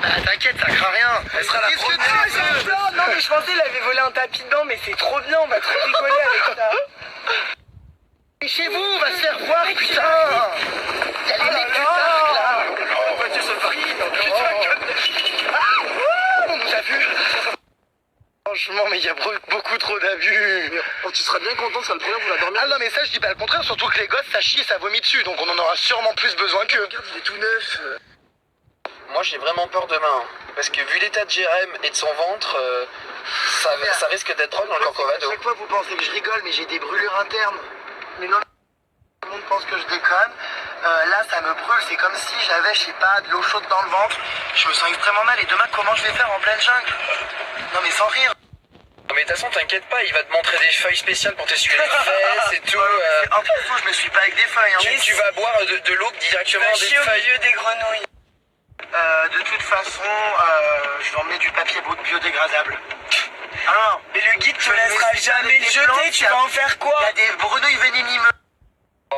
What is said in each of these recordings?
Bah t'inquiète, ça craint rien. Elle sera la première. Non mais je pensais qu'il avait volé un tapis dedans, mais c'est trop bien, on va trop rigoler avec ça. Et chez vous, on va se faire voir, putain. Il y a les mecs du parc là. Oh, voiture sur le parking. On nous a vus. Franchement, mais il y a beaucoup trop d'abus. Oh, tu seras bien content, ça le premier, vous la dormir. Ah non, mais ça, je dis pas le contraire, surtout que les gosses, ça chie et ça vomit dessus, donc on en aura sûrement plus besoin qu'eux. Regarde, il est tout neuf. Moi j'ai vraiment peur demain, parce que vu l'état de Jérém et de son ventre, ça risque d'être drôle dans le Corcovado. À chaque fois, vous pensez que je rigole, mais j'ai des brûlures internes. Mais non, tout le monde pense que je déconne. Là, ça me brûle, c'est comme si j'avais, je sais pas, de l'eau chaude dans le ventre. Je me sens extrêmement mal, et demain, comment je vais faire en pleine jungle? Non, mais sans rire. Mais de toute façon, t'inquiète pas, il va te montrer des feuilles spéciales pour t'essuyer les fesses et tout. En plus, je me suis pas avec des feuilles. Hein. Tu vas boire de l'eau directement des Chier au feuilles. milieu des grenouilles. De toute façon, je vais emmener du papier biodégradable. Ah, Mais le guide te Je laissera m'explique jamais avec le les jeter, plantes, tu vas en faire quoi? il y a des grenouilles venimeuses.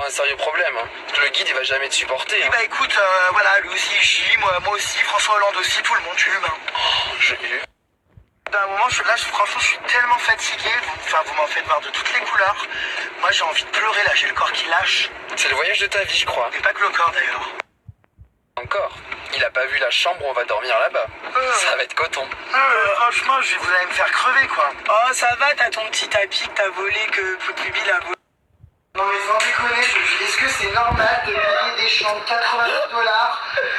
Un sérieux problème, hein. Le guide il va jamais te supporter. Oui, Hein. bah écoute, voilà, lui aussi il chie, moi aussi, François Hollande aussi, tout le monde tue l'humain. J'ai vu. D'un moment, franchement, je suis tellement fatigué, vous m'en faites voir de toutes les couleurs. Moi, j'ai envie de pleurer, là, j'ai le corps qui lâche. C'est le voyage de ta vie, je crois. Et pas que le corps, d'ailleurs. Encore. Il a pas vu la chambre où on va dormir là-bas. Ça va être coton. Franchement, vous allez me faire crever, quoi. Oh ça va, t'as ton petit tapis que t'as volé, que Poutlubil a volé. Non mais sans déconner, est-ce que c'est normal de payer des chambres $89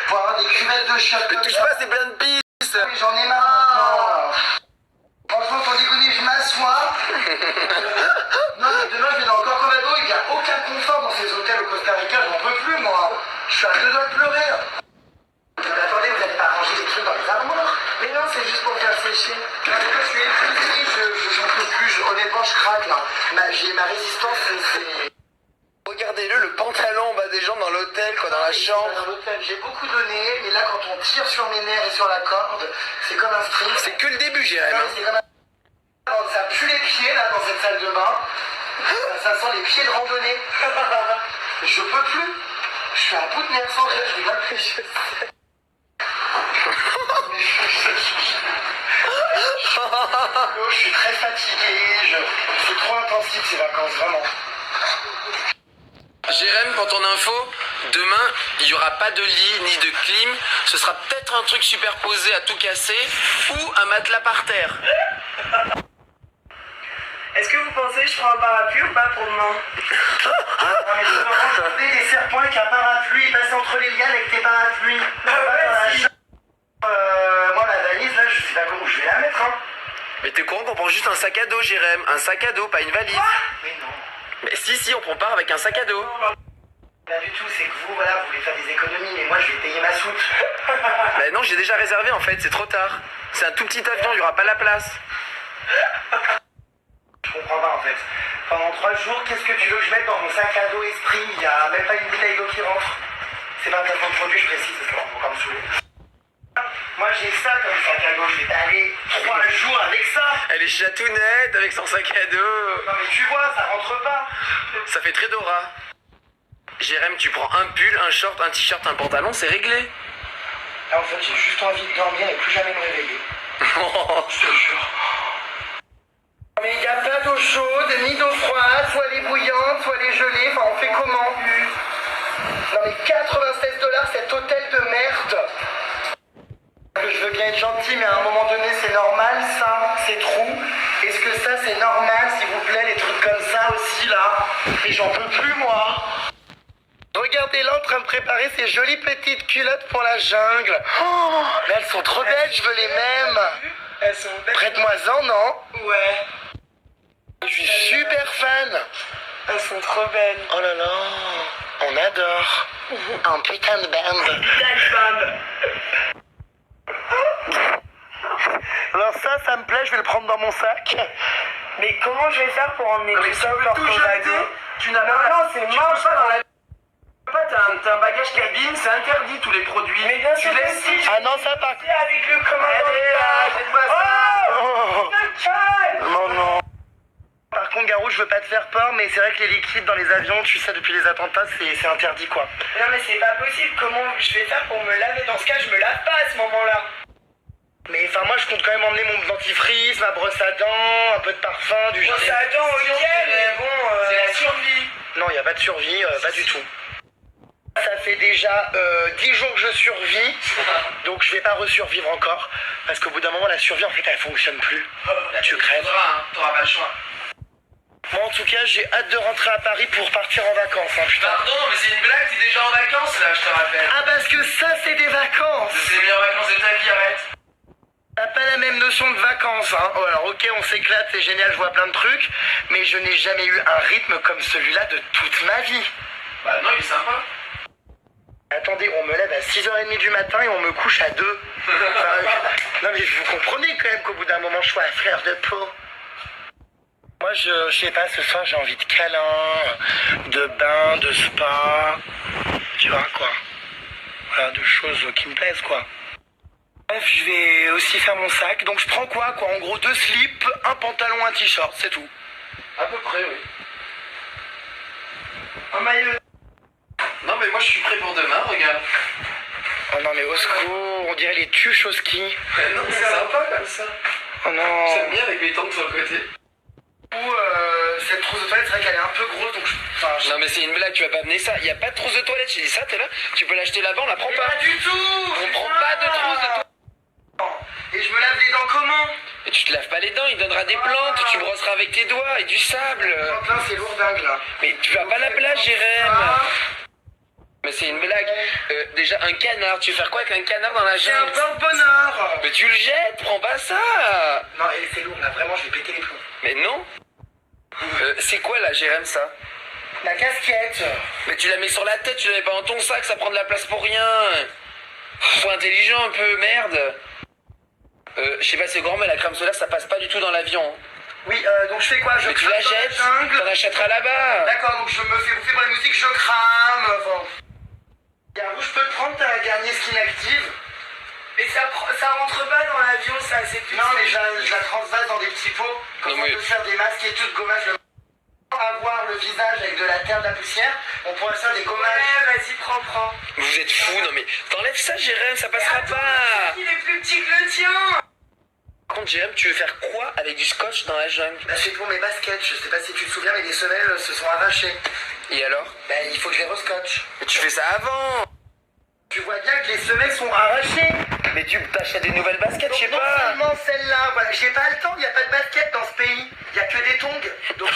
pour avoir des cuvettes de chiottes comme ça? c'est plein de pisse. Mais j'en ai marre maintenant. Franchement, sans déconner, je m'assois. Non mais demain je vais dans le Corcovado, il n'y a aucun confort dans ces hôtels au Costa Rica, j'en peux plus moi. Je suis à deux doigts de pleurer. Mais attendez, vous n'allez pas ranger les trucs dans les armoires? Mais non, c'est juste pour faire sécher. Non, mais moi, je suis épuisé, j'en peux plus, honnêtement je craque là. Ma résistance c'est... Regardez-le, le pantalon en bas des jambes dans l'hôtel, quoi, dans la chambre. Dans l'hôtel, j'ai beaucoup donné, mais là quand on tire sur mes nerfs et sur la corde, c'est comme un string. C'est que le début, Jérém. Non, mais c'est comme un... Ça pue les pieds là dans cette salle de bain. Ça sent les pieds de randonnée. Je peux plus. Je suis à bout de nerfs sans rire, je rigole plus. Je suis très fatigué, c'est trop intensif ces vacances, vraiment. Jérém, pour ton info, demain, il n'y aura pas de lit ni de clim. Ce sera peut-être un truc superposé à tout casser ou un matelas par terre. Est-ce que vous pensez que je prends un parapluie ou pas pour demain? Non mais tu me rends des serpents avec un parapluie, il passe entre les lianes avec tes parapluies. Moi la valise là, je sais pas où je vais la mettre hein. Mais t'es courant qu'on prend juste un sac à dos, Jérém. Un sac à dos, pas une valise. Mais non. Mais si, on prend part avec un sac à dos. Pas du tout, c'est que vous, voilà, vous voulez faire des économies, mais moi je vais payer ma soute. Bah non, j'ai déjà réservé en fait, c'est trop tard. C'est un tout petit avion, il y aura pas la place. Je comprends pas en fait. Pendant 3 jours, qu'est-ce que tu veux que je mette dans mon sac à dos esprit? Il y a même pas une bouteille d'eau qui rentre. C'est pas un placement de produit, je précise, parce qu'on va encore me saouler. Moi j'ai ça comme sac à dos, je vais aller 3 jours avec ça. Elle est chatounette avec son sac à dos. Non mais tu vois, ça rentre pas. Ça fait très Dora. Jérém, tu prends un pull, un short, un t-shirt, un pantalon, c'est réglé. Là en fait j'ai juste envie de dormir et plus jamais me réveiller. Je te jure. Mais il n'y a pas d'eau chaude, ni d'eau froide, soit elle est bouillante, soit elle est gelée, enfin on fait comment? Non mais $96 cet hôtel de merde. Je veux bien être gentil mais à un moment donné c'est normal ça, ces trous. Est-ce que ça c'est normal s'il vous plaît, les trucs comme ça aussi là? Mais j'en peux plus moi. Regardez-la en train de préparer ces jolies petites culottes pour la jungle. Oh, mais elles sont trop belles, je veux les mêmes. Elles sont belles. Prête-moi-en, non? Ouais, Je suis super fan. elles sont trop belles. Oh là là, on adore. Un putain de band. Alors ça me plaît, je vais le prendre dans mon sac. Mais comment je vais faire pour emmener tout ça au tout Corcovado? jeter. Tu n'as Non, pas... non, c'est moche. T'as un bagage cabine, c'est interdit tous les produits. Mais bien sûr tu que laisses si, Ah non, ça part. j'étais avec le commandant. Allez, jette-moi ça. Oh, Oh, te calme. non, non. Par contre, Garou, je veux pas te faire peur, mais c'est vrai que les liquides dans les avions, tu sais, depuis les attentats, c'est interdit, quoi. Non mais c'est pas possible, comment je vais faire pour me laver? Dans ce cas, je me lave pas à ce moment-là. Mais enfin, moi, je compte quand même emmener mon dentifrice, ma brosse à dents, un peu de parfum, du Bon, ça attend, ok, mais bon... C'est la survie. Non, il n'y a pas de survie, pas du tout. Ça fait déjà 10 jours que je survis, donc je vais pas resurvivre encore, parce qu'au bout d'un moment, la survie, en fait, elle fonctionne plus. Tu crèves. T'auras pas le choix. Moi, en tout cas, j'ai hâte de rentrer à Paris pour partir en vacances, hein, putain. Pardon, mais c'est une blague, t'es déjà en vacances là, je te rappelle. Ah, parce que ça, c'est des vacances. C'est les meilleures vacances de ta vie, arrête. T'as pas la même notion de vacances, hein. Oh, alors, ok, on s'éclate, c'est génial, je vois plein de trucs, mais je n'ai jamais eu un rythme comme celui-là de toute ma vie. Bah non, il est sympa. Attendez, on me lève à 6h30 du matin et on me couche à 2. Non mais vous comprenez quand même qu'au bout d'un moment je sois à fleur de peau. Moi je sais pas, ce soir j'ai envie de câlin, de bain, de spa, tu vois quoi. Voilà, de choses qui me plaisent quoi. Bref, je vais aussi faire mon sac, donc je prends quoi. En gros 2 slips, un pantalon, un t-shirt, c'est tout. À peu près, oui. Un maillot. Non, mais moi je suis prêt pour demain, regarde. Oh non mais au secours, on dirait les tuches au ski. Non, c'est sympa comme ça. Oh non. J'aime bien avec les tongs sur le côté. Cette trousse de toilette, c'est vrai qu'elle est un peu grosse, donc je... Non, mais c'est une blague, tu vas pas amener ça. Il y a pas de trousse de toilette, j'ai dit ça, t'es là. Tu peux l'acheter là-bas, on la prend pas. Pas du tout. On prend pas de trousse de toilette. Et je me lave les dents comment? Et tu te laves pas les dents, il donnera des plantes, tu brosseras avec tes doigts et du sable. Donc là, c'est lourdingue, là. Mais tu vas pas à la plage, Jérém. Mais c'est une blague. Déjà, un canard, tu veux faire quoi avec un canard dans la J'ai un jungle? porte-bonheur. Mais tu le jettes, prends pas ça. Non, et c'est lourd, là, vraiment, je vais péter les plombs. Mais non. C'est quoi là, Jérém, ça? La casquette. Mais tu la mets sur la tête, tu la mets pas dans ton sac, ça prend de la place pour rien. Sois intelligent un peu, merde. Je sais pas, c'est grand, mais la crème solaire, ça passe pas du tout dans l'avion. Oui, donc je fais quoi? Je Mais tu crame la dans jettes, jungle. t'en achèteras là-bas. D'accord, donc je me fais bouffer pour la musique, je crame. Enfin... Garou, je peux te prendre ta dernière skin active? Mais ça rentre pas dans l'avion, ça, c'est plus... Non, mais je la transvase dans des petits pots. Comme Non, on mais- peut faire des masques et tout de gommage. Avoir le visage avec de la terre, de la poussière, on pourrait faire des gommages. Ouais, vas-y, prends. Vous êtes fous, non mais t'enlèves ça, Jérém, ça passera Attends, pas. il est plus petit que le tien. Par contre, Jérém, tu veux faire quoi avec du scotch dans la jungle? Bah, c'est pour mes baskets, je sais pas si tu te souviens, mais les semelles se sont arrachées. Et alors? Bah, il faut que je les rescotche. Mais tu fais ça avant. Tu vois bien que les semelles sont arrachées. Mais tu t'achètes des nouvelles baskets, je sais Donc, non pas. seulement celle-là, voilà, j'ai pas le temps, il n'y a pas de basket dans ce pays. Il y a que des tongs. Donc,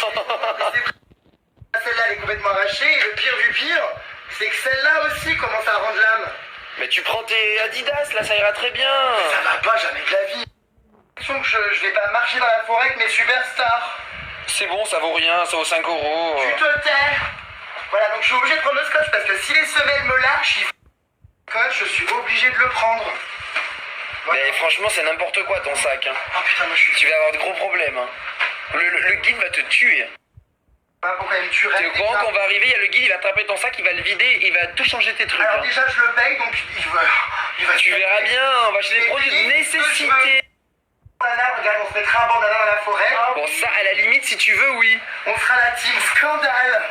celle-là, elle est complètement arrachée. Et le pire du pire, c'est que celle-là aussi commence à rendre l'âme. Mais tu prends tes Adidas, là, ça ira très bien. Ça va pas, jamais de la vie. J'ai l'impression que je vais pas marcher dans la forêt avec mes superstars. C'est bon, ça vaut rien, ça vaut 5 euros. Tu te tais. Voilà, donc je suis obligé de prendre le scotch parce que si les semelles me lâchent, il faut le scotch, je suis obligé de le prendre. Voilà. Mais franchement, c'est n'importe quoi ton sac. Hein. Oh putain, moi je suis... Tu vas avoir de gros problèmes. Hein. Le guide va te tuer. Ah, pourquoi il me tuerait T'es au courant déjà qu'on va arriver, il y a le guide, il va attraper ton sac, il va le vider, il va tout changer tes trucs. Alors hein. déjà, je le paye, donc il va... Tu verras bien, on va acheter des produits de nécessité. Bandana, regarde, on se mettra un bandana dans la forêt. Bon, ça, à la limite, si tu veux, oui. On sera la team scandale.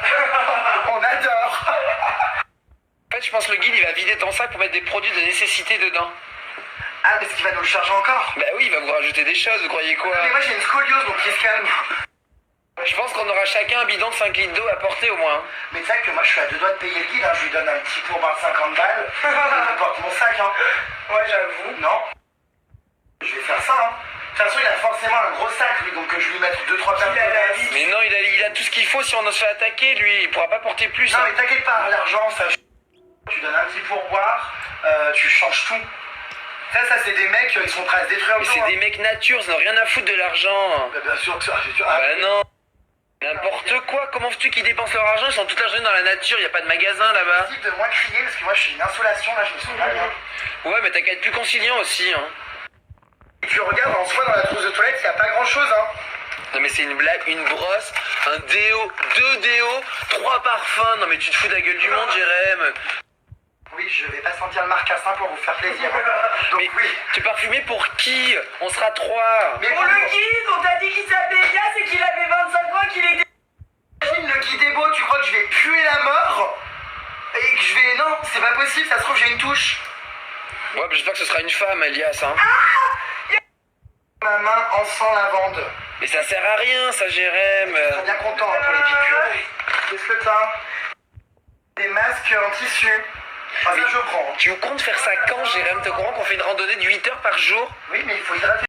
On adore. En fait, je pense que le guide, il va vider ton sac pour mettre des produits de nécessité dedans. Ah, parce qu'il va nous le charger encore. Bah oui, il va vous rajouter des choses, vous croyez quoi? Non, mais moi j'ai une scoliose, donc il se calme. Je pense qu'on aura chacun un bidon de 5 litres d'eau à porter au moins. Mais tu sais que moi je suis à 2 doigts de payer le guide, hein. Je lui donne un petit pourboire de 50 balles. Je porte mon sac, hein. Ouais, j'avoue. Non. Je vais faire ça, hein. De toute façon, il a forcément un gros sac, lui, donc que je lui mette 2-3 paires Il a la de... vie. Mais non, il a tout ce qu'il faut si on se fait attaquer, lui. Il pourra pas porter plus. Non, hein. mais t'inquiète pas, l'argent, ça... Tu donnes un petit pourboire, tu changes tout. Ça c'est des mecs, ils sont prêts à se détruire un Mais jour, c'est hein. des mecs nature, ils n'ont rien à foutre de l'argent. Bah, bien sûr que ça, ah, Bah non. N'importe quoi, comment veux-tu qu'ils dépensent leur argent? Ils sont toute la journée dans la nature, il a pas de magasin là-bas. c'est possible de moins crier, parce que moi je suis une insolation, là, je me sens pas bien. Ouais, mais t'as qu'à être plus conciliant aussi. Hein. Et tu regardes en soi dans la trousse de toilette, il n'y a pas grand-chose, hein. Non mais c'est une blague, une brosse, un déo, 2 déos, 3 parfums. Non mais tu te fous de la gueule du monde, Jérém. Oui, je vais pas sentir le marcassin pour vous faire plaisir. Donc Mais oui. tu es parfumé pour qui? On sera 3. Mais Pour le guide, on t'a dit qu'il s'appelait Elias et qu'il avait 25 ans crois qu'il était... Imagine le guidébo, tu crois que je vais puer la mort? Et que je vais... Non, c'est pas possible, ça se trouve j'ai une touche. Ouais, mais j'espère que ce sera une femme, Elias, hein. Ma main en sang lavande. Mais ça sert à rien, ça, Jérém. Je serais bien content hein, pour les piqûres. Qu'est-ce que t'as? Des masques en tissu. Ah, ça je prends. Tu comptes faire ça quand, Jérém? T'es au courant qu'on fait une randonnée de 8 heures par jour? Oui, mais il faut hydrater.